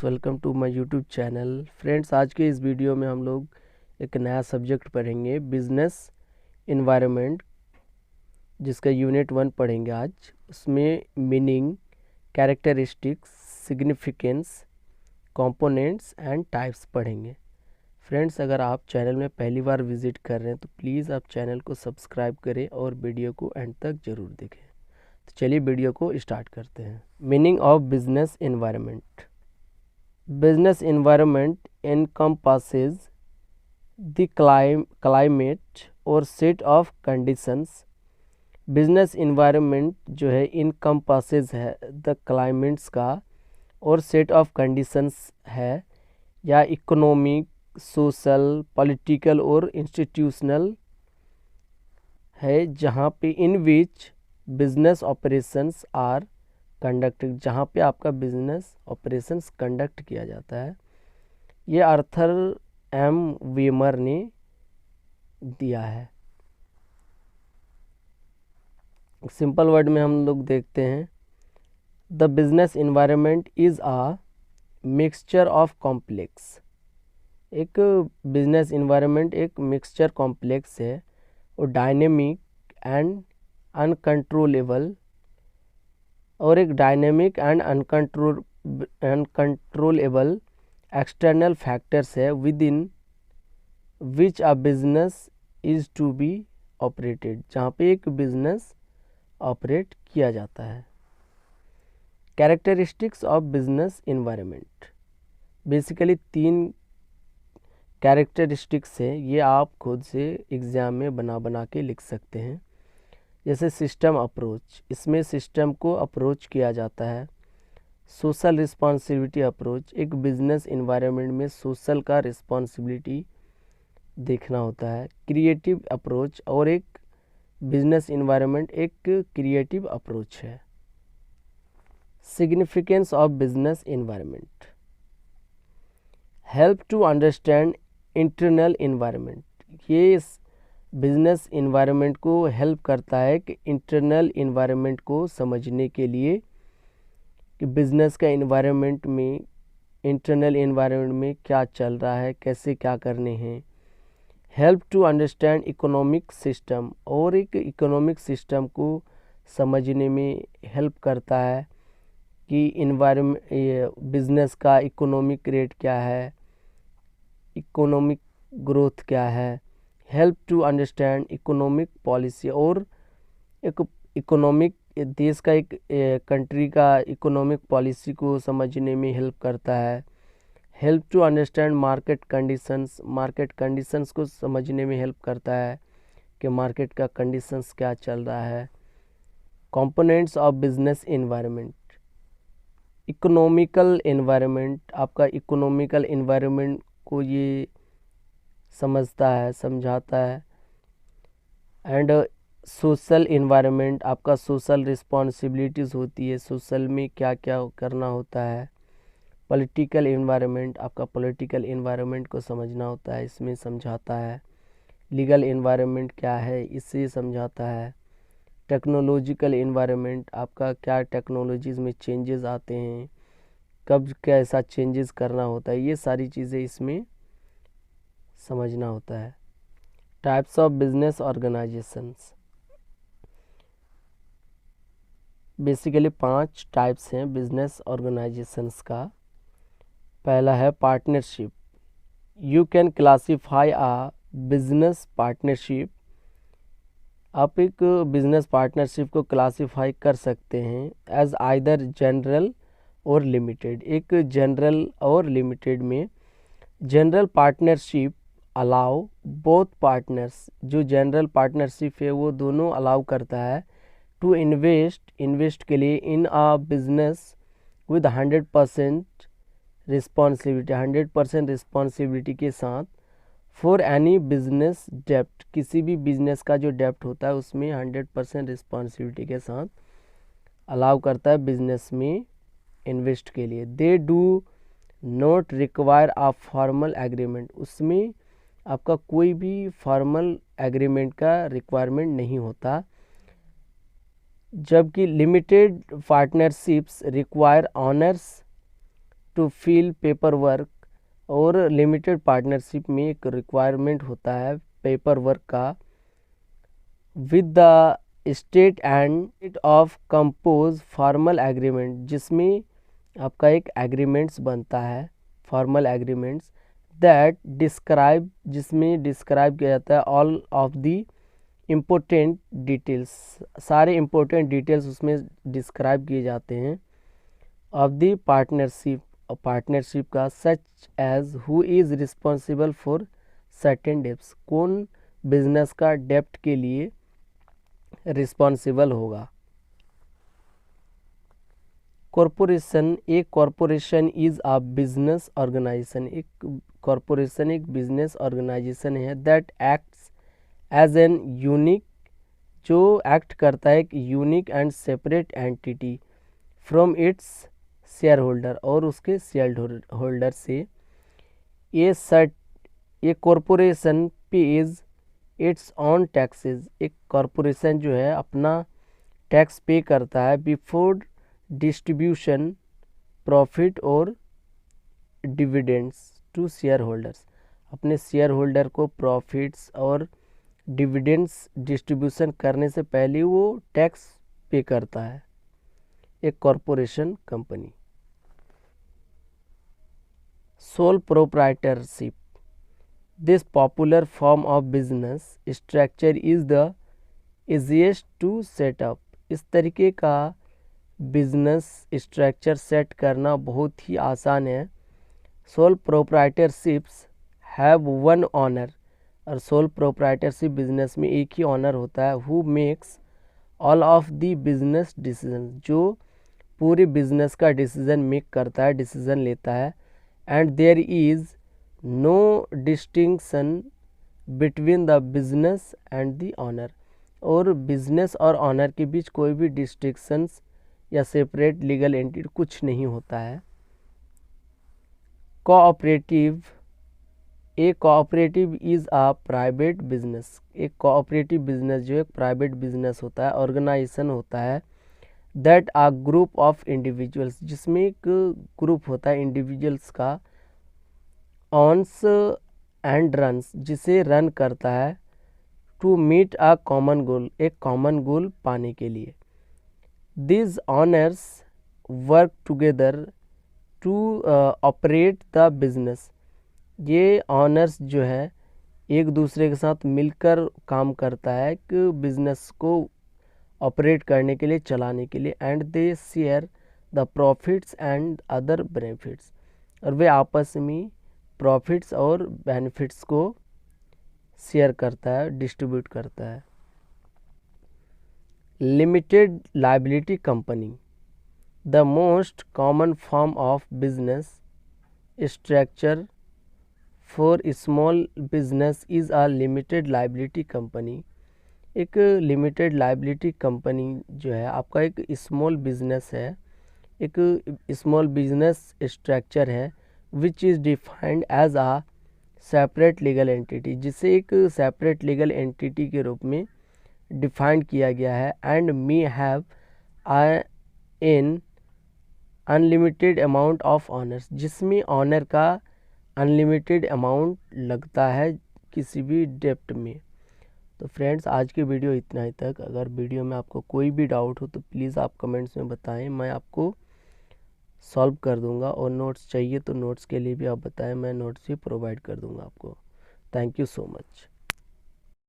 Welcome to my YouTube channel. Friends, आज के इस वीडियो में हम लोग एक नया सब्जेक्ट पढ़ेंगे, बिजनेस इन्वायरमेंट, जिसका यूनिट 1 पढ़ेंगे आज। उसमें meaning, characteristics, significance, components and types पढ़ेंगे। फ्रेंड्स, अगर आप चैनल में पहली बार विजिट कर रहे हैं तो प्लीज़ आप चैनल को सब्सक्राइब करें और वीडियो को एंड तक ज़रूर देखें। तो चलिए वीडियो को स्टार्ट करते हैं। Meaning of business environment. Business environment encompasses the climate or set of conditions. Business environment जो है encompasses है the climates का और set of conditions है, या economic, social, political और institutional है, जहाँ पे in which business operations are conducted, जहाँ पे आपका बिजनेस ऑपरेशंस कंडक्ट किया जाता है। ये आर्थर एम वीमर ने दिया है। सिंपल वर्ड में हम लोग देखते हैं, the business environment is a mixture of complex. एक बिजनेस इन्वायरमेंट एक मिक्सचर कॉम्प्लेक्स है और डायनेमिक एंड अनकंट्रोलेबल, और एक dynamic and uncontrollable external factors है within which a business is to be operated, जहाँ पे एक बिजनेस ऑपरेट किया जाता है। Characteristics of business environment, basically 3 characteristics है, ये आप खुद से एग्ज़ाम में बना के लिख सकते हैं। जैसे सिस्टम अप्रोच, इसमें सिस्टम को अप्रोच किया जाता है। सोशल रिस्पॉन्सिबिलिटी अप्रोच, एक बिजनेस इन्वायरमेंट में सोशल का रिस्पॉन्सिबिलिटी देखना होता है। क्रिएटिव अप्रोच, और एक बिजनेस इन्वायरमेंट एक क्रिएटिव अप्रोच है। Significance of business environment, help to understand internal environment, ये बिजनेस इन्वायरमेंट को हेल्प करता है कि इंटरनल इन्वायरमेंट को समझने के लिए, कि बिजनेस का इन्वायरमेंट में, इंटरनल इन्वायरमेंट में क्या चल रहा है, कैसे क्या करने हैं। Help to understand economic system, और एक इकोनॉमिक सिस्टम को समझने में हेल्प करता है कि इन्वायरमेंट बिजनेस का इकोनॉमिक रेट क्या है, इकोनॉमिक ग्रोथ क्या है। Help to understand economic policy, और एक इकोनॉमिक देश का एक कंट्री का इकोनॉमिक पॉलिसी को समझने में हेल्प करता है। Help to understand market conditions, market conditions को समझने में हेल्प करता है कि मार्केट का कंडीशंस क्या चल रहा है। Components of business environment, economical environment, आपका इकोनॉमिकल इन्वायरमेंट को ये समझता है, समझाता है। एंड सोशल इन्वायरमेंट, आपका सोशल रिस्पॉन्सिबिलिटीज़ होती है, सोशल में क्या क्या करना होता है। पॉलिटिकल इन्वायरमेंट, आपका पॉलिटिकल इन्वायरमेंट को समझना होता है, इसमें समझाता है। लीगल इन्वायरमेंट क्या है, इससे समझाता है। टेक्नोलॉजिकल इन्वायरमेंट, आपका क्या टेक्नोलॉजीज़ में चेंजेस आते हैं, कब कैसा चेंजेस करना होता है, ये सारी चीज़ें इसमें समझना होता है। Types of business organisations, basically 5 types हैं बिजनेस ऑर्गेनाइजेशंस का। पहला है partnership. You can classify a business partnership, आप एक बिजनेस पार्टनरशिप को क्लासीफाई कर सकते हैं एज आइदर जनरल और लिमिटेड, एक जनरल और लिमिटेड में। General partnership allow both partners, जो जनरल पार्टनरशिप है वो दोनों अलाउ करता है टू इन्वेस्ट के लिए इन आ बिजनेस विद 100% रिस्पॉन्सिबिलिटी, 100% रिस्पॉन्सिबिलिटी के साथ। फॉर एनी बिजनेस डेप्ट, किसी भी बिजनेस का जो डेप्ट होता है उसमें 100% रिस्पॉन्सिबिलिटी के साथ अलाउ करता है बिजनेस में इन्वेस्ट के लिए। They do not require a formal agreement, उसमें आपका कोई भी फॉर्मल एग्रीमेंट का रिक्वायरमेंट नहीं होता। जबकि limited partnerships require owners to fill paper work, और लिमिटेड पार्टनरशिप में एक रिक्वायरमेंट होता है पेपर वर्क का with the state and of compose formal agreement, जिसमें आपका एक एग्रीमेंट्स बनता है, फॉर्मल एग्रीमेंट्स दैट डिस्क्राइब, जिसमें डिस्क्राइब किया जाता है all of the important details, सारे इम्पोर्टेंट डिटेल्स उसमें डिस्क्राइब किए जाते हैं ऑफ द पार्टनरशिप का, such as who is responsible for certain debts, कौन बिजनेस का डेप्ट के लिए रिस्पॉन्सिबल होगा। कॉरपोरेशन, एक corporation is a business organisation, एक कॉरपोरेशन एक बिजनेस ऑर्गेनाइजेशन है that acts as an unique, जो एक्ट करता है एक unique and separate entity from its share holder, और उसके शेयर होल्डर से। ये corporation pays its own taxes, एक कॉरपोरेशन जो है अपना टैक्स पे करता है बिफोर डिस्ट्रीब्यूशन प्रॉफिट और डिविडेंड्स टू शेयर होल्डर्स, अपने शेयर होल्डर को प्रॉफिट्स और डिविडेंड्स डिस्ट्रीब्यूशन करने से पहले वो टैक्स पे करता है एक corporation company. Sole proprietorship, this popular form of business structure is the easiest to set up, इस तरीके का बिजनेस स्ट्रक्चर सेट करना बहुत ही आसान है। सोल प्रोप्राइटरशिप्स हैव वन ऑनर, और सोल प्रोप्राइटरशिप बिजनेस में एक ही ऑनर होता है, who makes all of the business decision, जो पूरे बिजनेस का डिसीजन मेक करता है, डिसीजन लेता है। And there is no distinction between the business and the owner, और बिजनेस और ऑनर के बीच कोई भी डिस्टिंक्शंस या सेपरेट लीगल एंटिटी कुछ नहीं होता है। Cooperative, a cooperative is a private business, एक कोऑपरेटिव बिजनेस जो एक प्राइवेट बिजनेस होता है, ऑर्गेनाइजेशन होता है that a group of individuals, जिसमें एक ग्रुप होता है इंडिविजुअल्स का, ऑन्स एंड रन्स, जिसे रन करता है to meet a common goal, एक कॉमन गोल पाने के लिए। This owners work together to operate the business, ये ऑनर्स जो है एक दूसरे के साथ मिलकर काम करता है एक बिजनेस को ऑपरेट करने के लिए, चलाने के लिए। And they share the profits and other benefits, और वे आपस में प्रॉफिट्स और बेनिफिट्स को शेयर करता है, डिस्ट्रीब्यूट करता है। Limited liability company, the most common form of business structure for small business is a limited liability company, एक लिमिटेड लायबिलिटी कंपनी जो है आपका एक स्मॉल बिजनेस है, एक स्मॉल बिजनेस स्ट्रक्चर है which is defined as a separate legal entity, जिसे एक सेपरेट लीगल एंटिटी के रूप में डिफाइंड किया गया है। And may have an unlimited amount of honours, जिसमें ऑनर का अनलिमिटेड अमाउंट लगता है किसी भी डेप्ट में। तो फ्रेंड्स, आज की वीडियो इतना ही तक। अगर वीडियो में आपको कोई भी डाउट हो तो प्लीज़ आप कमेंट्स में बताएं, मैं आपको सॉल्व कर दूंगा। और नोट्स चाहिए तो नोट्स के लिए भी आप बताएं, मैं नोट्स भी प्रोवाइड कर दूंगा आपको। Thank you so much.